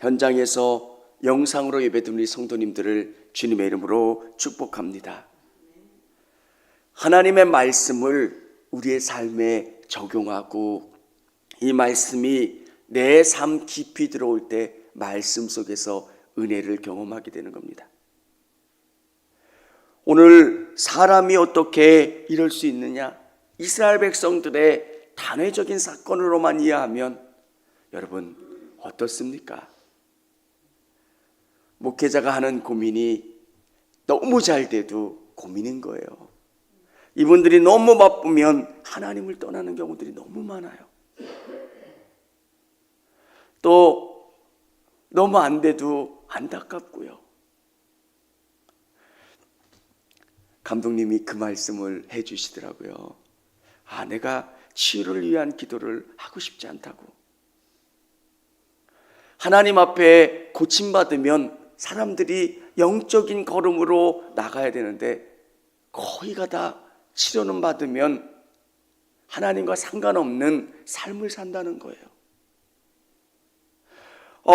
현장에서 영상으로 예배드리는 우리 성도님들을 주님의 이름으로 축복합니다. 하나님의 말씀을 우리의 삶에 적용하고 이 말씀이 내 삶 깊이 들어올 때 말씀 속에서 은혜를 경험하게 되는 겁니다. 오늘 사람이 어떻게 이럴 수 있느냐? 이스라엘 백성들의 단회적인 사건으로만 이해하면 여러분 어떻습니까? 목회자가 하는 고민이 너무 잘 돼도 고민인 거예요. 이분들이 너무 바쁘면 하나님을 떠나는 경우들이 너무 많아요. 또 너무 안 돼도 안타깝고요. 감독님이 그 말씀을 해주시더라고요. 내가 치유를 위한 기도를 하고 싶지 않다고. 하나님 앞에 고침받으면 사람들이 영적인 걸음으로 나가야 되는데 거기가 다 치료는 받으면 하나님과 상관없는 삶을 산다는 거예요.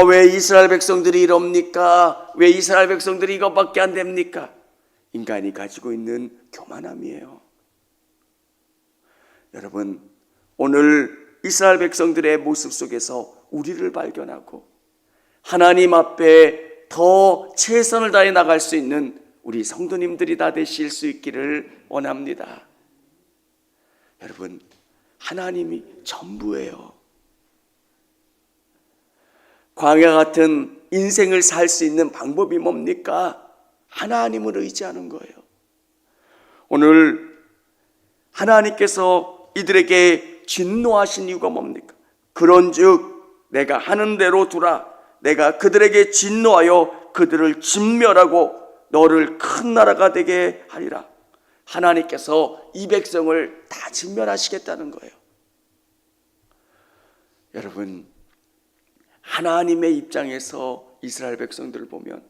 왜 이스라엘 백성들이 이럽니까? 왜 이스라엘 백성들이 이것밖에 안 됩니까? 인간이 가지고 있는 교만함이에요. 여러분, 오늘 이스라엘 백성들의 모습 속에서 우리를 발견하고 하나님 앞에 더 최선을 다해 나갈 수 있는 우리 성도님들이 다 되실 수 있기를 원합니다. 여러분, 하나님이 전부예요. 광야 같은 인생을 살 수 있는 방법이 뭡니까? 하나님을 의지하는 거예요. 오늘 하나님께서 이들에게 진노하신 이유가 뭡니까? 그런즉 내가 하는 대로 두라. 내가 그들에게 진노하여 그들을 진멸하고 너를 큰 나라가 되게 하리라. 하나님께서 이 백성을 다 진멸하시겠다는 거예요. 여러분, 하나님의 입장에서 이스라엘 백성들을 보면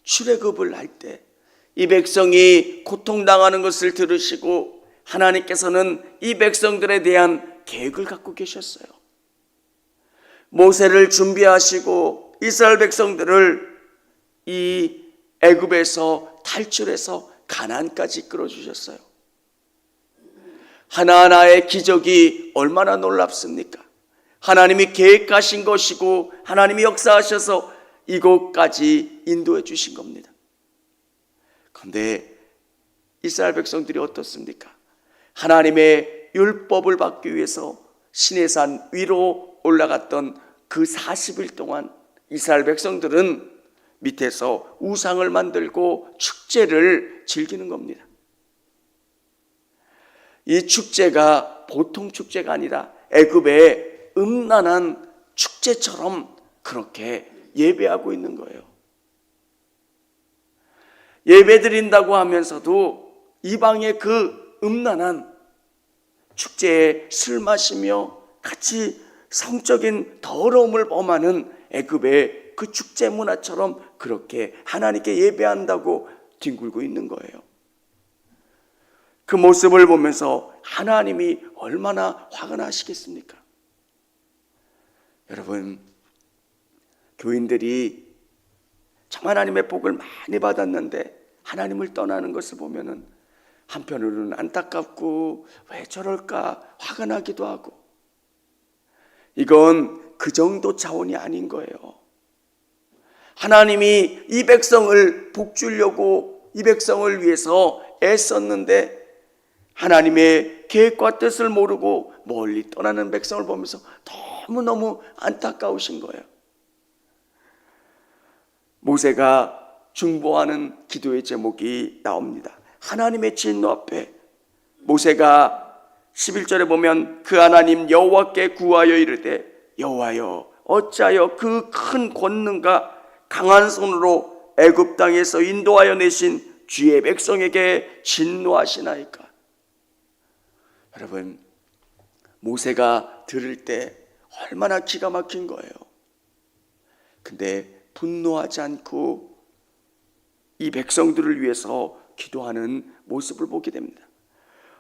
출애굽을 할 때 이 백성이 고통당하는 것을 들으시고 하나님께서는 이 백성들에 대한 계획을 갖고 계셨어요. 모세를 준비하시고 이스라엘 백성들을 이 애굽에서 탈출해서 가나안까지 이끌어 주셨어요. 하나하나의 기적이 얼마나 놀랍습니까? 하나님이 계획하신 것이고 하나님이 역사하셔서 이곳까지 인도해 주신 겁니다. 그런데 이스라엘 백성들이 어떻습니까? 하나님의 율법을 받기 위해서 시내산 위로 올라갔던 그 40일 동안 이스라엘 백성들은 밑에서 우상을 만들고 축제를 즐기는 겁니다. 이 축제가 보통 축제가 아니라 애굽의 음란한 축제처럼 그렇게 예배하고 있는 거예요. 예배드린다고 하면서도 이방의 그 음란한 축제에 술 마시며 같이 성적인 더러움을 범하는 애굽의 그 축제 문화처럼 그렇게 하나님께 예배한다고 뒹굴고 있는 거예요. 그 모습을 보면서 하나님이 얼마나 화가 나시겠습니까? 여러분, 교인들이 참 하나님의 복을 많이 받았는데 하나님을 떠나는 것을 보면은 한편으로는 안타깝고 왜 저럴까 화가 나기도 하고, 이건 그 정도 차원이 아닌 거예요. 하나님이 이 백성을 복 주려고 이 백성을 위해서 애썼는데 하나님의 계획과 뜻을 모르고 멀리 떠나는 백성을 보면서 너무너무 안타까우신 거예요. 모세가 중보하는 기도의 제목이 나옵니다. 하나님의 진노 앞에 모세가 11절에 보면 그 하나님 여호와께 구하여 이르되 여호와여 어찌하여 그 큰 권능과 강한 손으로 애굽 땅에서 인도하여 내신 주의 백성에게 진노하시나이까. 여러분, 모세가 들을 때 얼마나 기가 막힌 거예요. 근데 분노하지 않고 이 백성들을 위해서 기도하는 모습을 보게 됩니다.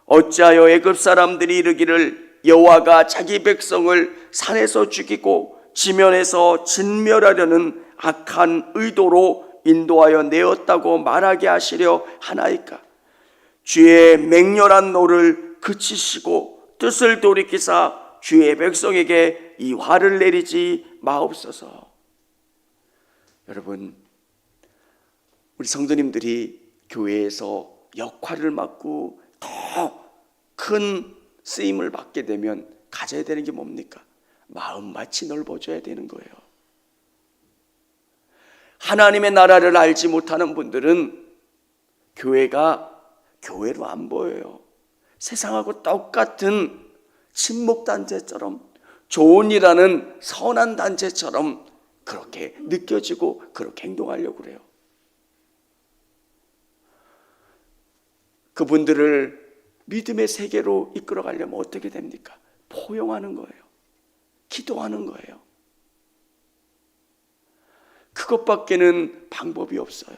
어찌하여 애굽 사람들이 이르기를 여호와가 자기 백성을 산에서 죽이고 지면에서 진멸하려는 악한 의도로 인도하여 내었다고 말하게 하시려 하나이까? 주의 맹렬한 노를 그치시고 뜻을 돌이키사 주의 백성에게 이 화를 내리지 마옵소서. 여러분, 우리 성도님들이 교회에서 역할을 맡고 더 큰 쓰임을 받게 되면 가져야 되는 게 뭡니까? 마음밭이 넓어져야 되는 거예요. 하나님의 나라를 알지 못하는 분들은 교회가 교회로 안 보여요. 세상하고 똑같은 친목단체처럼, 좋은 일하는 선한 단체처럼 그렇게 느껴지고 그렇게 행동하려고 그래요. 그분들을 믿음의 세계로 이끌어 가려면 어떻게 됩니까? 포용하는 거예요. 기도하는 거예요. 그것밖에는 방법이 없어요.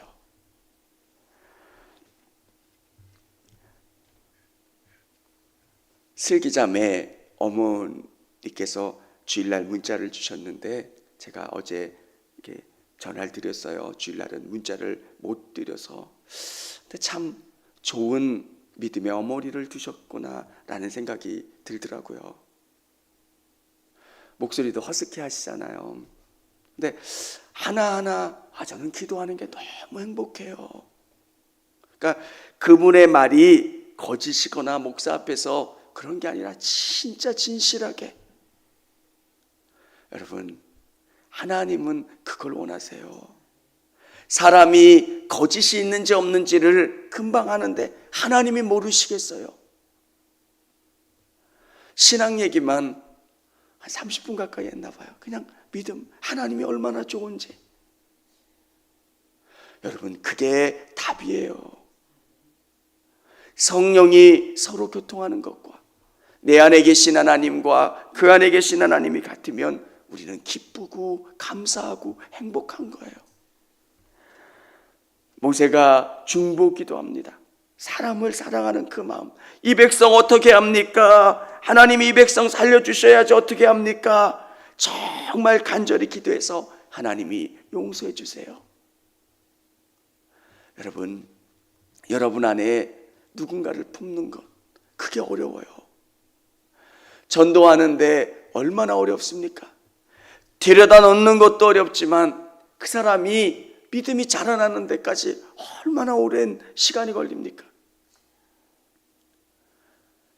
슬기자매 어머니께서 주일날 문자를 주셨는데 제가 어제 이렇게 전화를 드렸어요. 주일날은 문자를 못 드려서. 근데 참 좋은 믿음의 어머니를 두셨구나라는 생각이 들더라고요. 목소리도 허스키 하시잖아요. 근데 하나하나 저는 기도하는 게 너무 행복해요. 그러니까 그분의 말이 거짓이거나 목사 앞에서 그런 게 아니라 진짜 진실하게. 여러분, 하나님은 그걸 원하세요. 사람이 거짓이 있는지 없는지를 금방 아는데 하나님이 모르시겠어요? 신앙 얘기만 한 30분 가까이 했나 봐요. 그냥 믿음, 하나님이 얼마나 좋은지. 여러분, 그게 답이에요. 성령이 서로 교통하는 것과 내 안에 계신 하나님과 그 안에 계신 하나님이 같으면 우리는 기쁘고 감사하고 행복한 거예요. 모세가 중보기도 합니다. 사람을 사랑하는 그 마음. 이 백성 어떻게 합니까? 하나님이 이 백성 살려주셔야지 어떻게 합니까? 정말 간절히 기도해서 하나님이 용서해 주세요. 여러분, 여러분 안에 누군가를 품는 것, 그게 어려워요. 전도하는데 얼마나 어렵습니까? 데려다 놓는 것도 어렵지만 그 사람이 믿음이 자라나는 데까지 얼마나 오랜 시간이 걸립니까?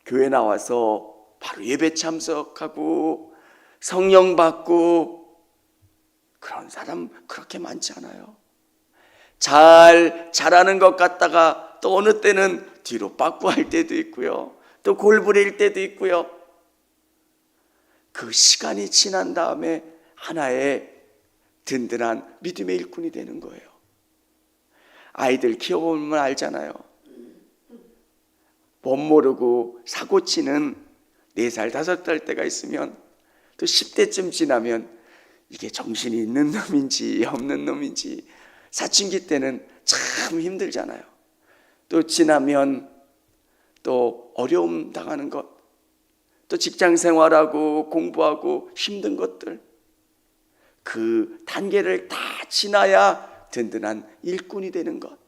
교회 나와서 바로 예배 참석하고 성령 받고 그런 사람 그렇게 많지 않아요. 잘 자라는 것 같다가 또 어느 때는 뒤로 빠꾸할 때도 있고요. 또 골부릴 때도 있고요. 그 시간이 지난 다음에 하나의 든든한 믿음의 일꾼이 되는 거예요. 아이들 키워보면 알잖아요. 못 모르고 사고치는 4살, 5살 때가 있으면 또 10대쯤 지나면 이게 정신이 있는 놈인지 없는 놈인지 사춘기 때는 참 힘들잖아요. 또 지나면 또 어려움 당하는 것, 또 직장 생활하고 공부하고 힘든 것들, 그 단계를 다 지나야 든든한 일꾼이 되는 것.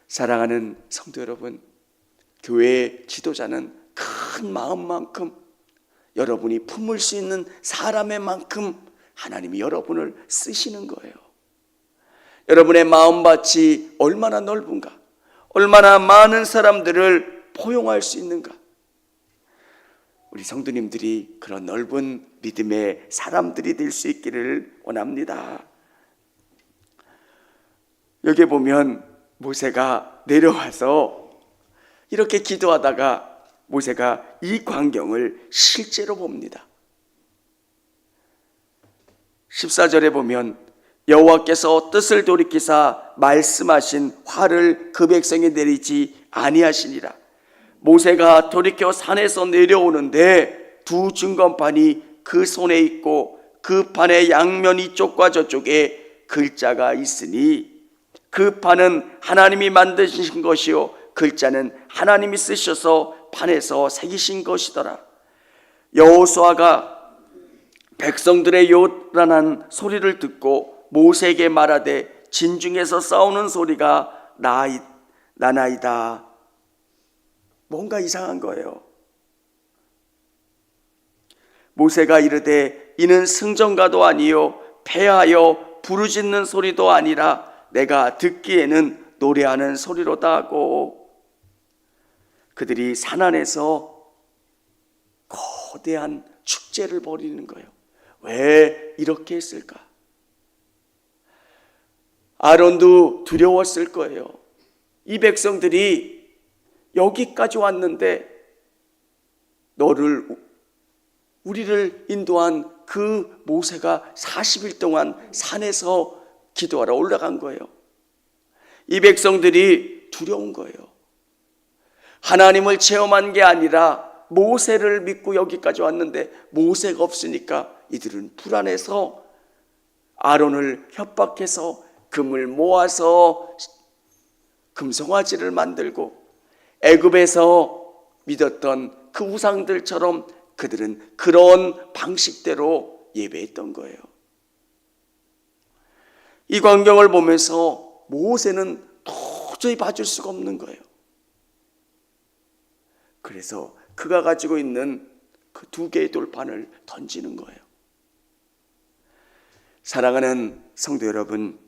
사랑하는 성도 여러분, 교회 지도자는 큰 마음만큼, 여러분이 품을 수 있는 사람의 만큼 하나님이 여러분을 쓰시는 거예요. 여러분의 마음밭이 얼마나 넓은가, 얼마나 많은 사람들을 포용할 수 있는가. 우리 성도님들이 그런 넓은 믿음의 사람들이 될 수 있기를 원합니다. 여기 보면 모세가 내려와서 이렇게 기도하다가 모세가 이 광경을 실제로 봅니다. 14절에 보면 여호와께서 뜻을 돌이키사 말씀하신 화를 그 백성에 내리지 아니하시니라. 모세가 돌이켜 산에서 내려오는데 두 증거판이 그 손에 있고 그 판의 양면 이쪽과 저쪽에 글자가 있으니 그 판은 하나님이 만드신 것이요 글자는 하나님이 쓰셔서 판에서 새기신 것이더라. 여호수아가 백성들의 요란한 소리를 듣고 모세에게 말하되 진중에서 싸우는 소리가 나나이다. 뭔가 이상한 거예요. 모세가 이르되 이는 승전가도 아니요 패하여 부르짖는 소리도 아니라 내가 듣기에는 노래하는 소리로다 하고, 그들이 산 안에서 거대한 축제를 벌이는 거예요. 왜 이렇게 했을까? 아론도 두려웠을 거예요. 이 백성들이 여기까지 왔는데 우리를 인도한 그 모세가 40일 동안 산에서 기도하러 올라간 거예요. 이 백성들이 두려운 거예요. 하나님을 체험한 게 아니라 모세를 믿고 여기까지 왔는데 모세가 없으니까 이들은 불안해서 아론을 협박해서 금을 모아서 금송아지를 만들고 애굽에서 믿었던 그 우상들처럼 그들은 그런 방식대로 예배했던 거예요. 이 광경을 보면서 모세는 도저히 봐줄 수가 없는 거예요. 그래서 그가 가지고 있는 그 2개의 돌판을 던지는 거예요. 사랑하는 성도 여러분,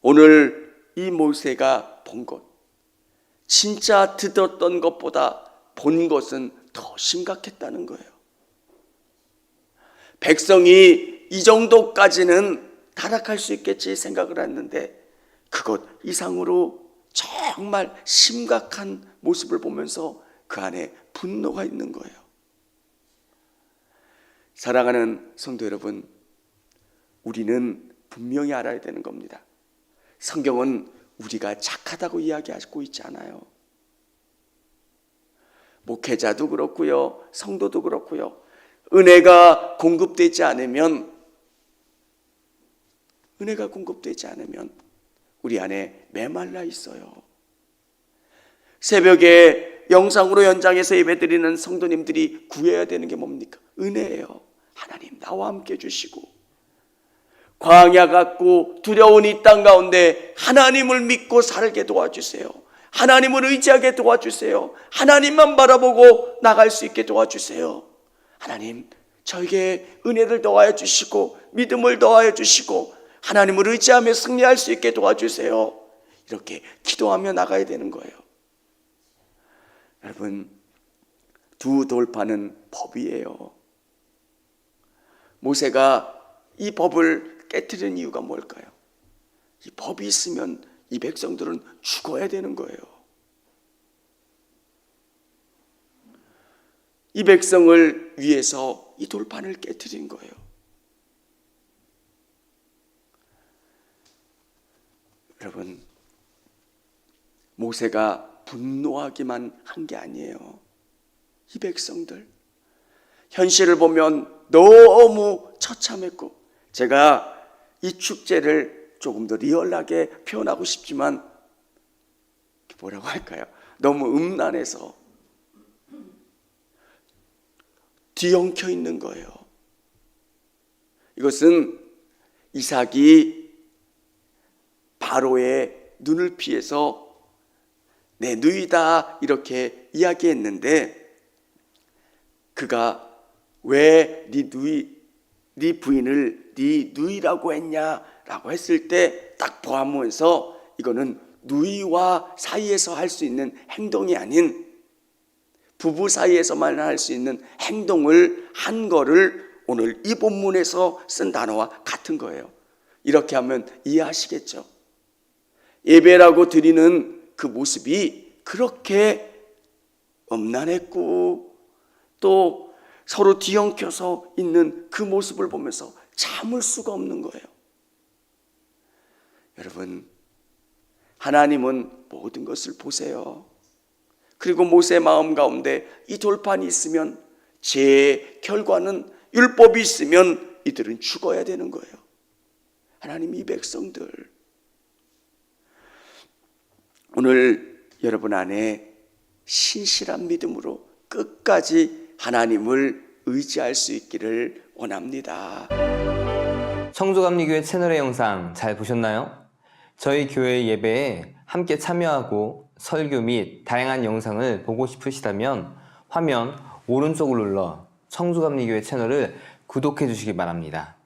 오늘 이 모세가 본 것, 진짜 듣었던 것보다 본 것은 더 심각했다는 거예요. 백성이 이 정도까지는 타락할 수 있겠지 생각을 했는데 그것 이상으로 정말 심각한 모습을 보면서 그 안에 분노가 있는 거예요. 사랑하는 성도 여러분, 우리는 분명히 알아야 되는 겁니다. 성경은 우리가 착하다고 이야기하고 있지 않아요. 목회자도 그렇고요, 성도도 그렇고요. 은혜가 공급되지 않으면 우리 안에 메말라 있어요. 새벽에 영상으로 연장해서 예배드리는 성도님들이 구해야 되는 게 뭡니까? 은혜예요. 하나님 나와 함께 해주시고, 광야 같고 두려운 이 땅 가운데 하나님을 믿고 살게 도와주세요. 하나님을 의지하게 도와주세요. 하나님만 바라보고 나갈 수 있게 도와주세요. 하나님 저에게 은혜를 더하여 주시고 믿음을 더하여 주시고 하나님을 의지하며 승리할 수 있게 도와주세요. 이렇게 기도하며 나가야 되는 거예요. 여러분, 2 돌판은 법이에요. 모세가 이 법을 깨트리는 이유가 뭘까요? 이 법이 있으면 이 백성들은 죽어야 되는 거예요. 이 백성을 위해서 이 돌판을 깨트린 거예요. 여러분, 모세가 분노하기만 한 게 아니에요. 이 백성들 현실을 보면 너무 처참했고, 제가 이 축제를 조금 더 리얼하게 표현하고 싶지만 뭐라고 할까요? 너무 음란해서 뒤엉켜 있는 거예요. 이것은 이삭이 바로의 눈을 피해서 내 누이다 이렇게 이야기했는데, 그가 왜 네 부인을 네 누이라고 했냐라고 했을 때 딱 보면서 이거는 누이와 사이에서 할 수 있는 행동이 아닌 부부 사이에서만 할 수 있는 행동을 한 거를 오늘 이 본문에서 쓴 단어와 같은 거예요. 이렇게 하면 이해하시겠죠? 예배라고 드리는 그 모습이 그렇게 음란했고 또 서로 뒤엉켜서 있는 그 모습을 보면서 참을 수가 없는 거예요. 여러분, 하나님은 모든 것을 보세요. 그리고 모세의 마음 가운데 이 돌판이 있으면 제 결과는 율법이 있으면 이들은 죽어야 되는 거예요. 하나님, 이 백성들 오늘 여러분 안에 신실한 믿음으로 끝까지 하나님을 의지할 수 있기를 원합니다. 청주감리교회 채널의 영상 잘 보셨나요? 저희 교회 예배에 함께 참여하고 설교 및 다양한 영상을 보고 싶으시다면 화면 오른쪽을 눌러 청주감리교회 채널을 구독해 주시기 바랍니다.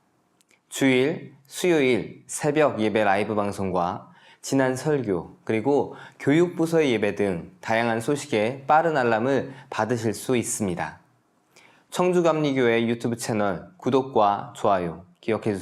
주일, 수요일 새벽 예배 라이브 방송과 지난 설교, 그리고 교육부서의 예배 등 다양한 소식에 빠른 알람을 받으실 수 있습니다. 청주감리교회 유튜브 채널 구독과 좋아요 기억해 주세요.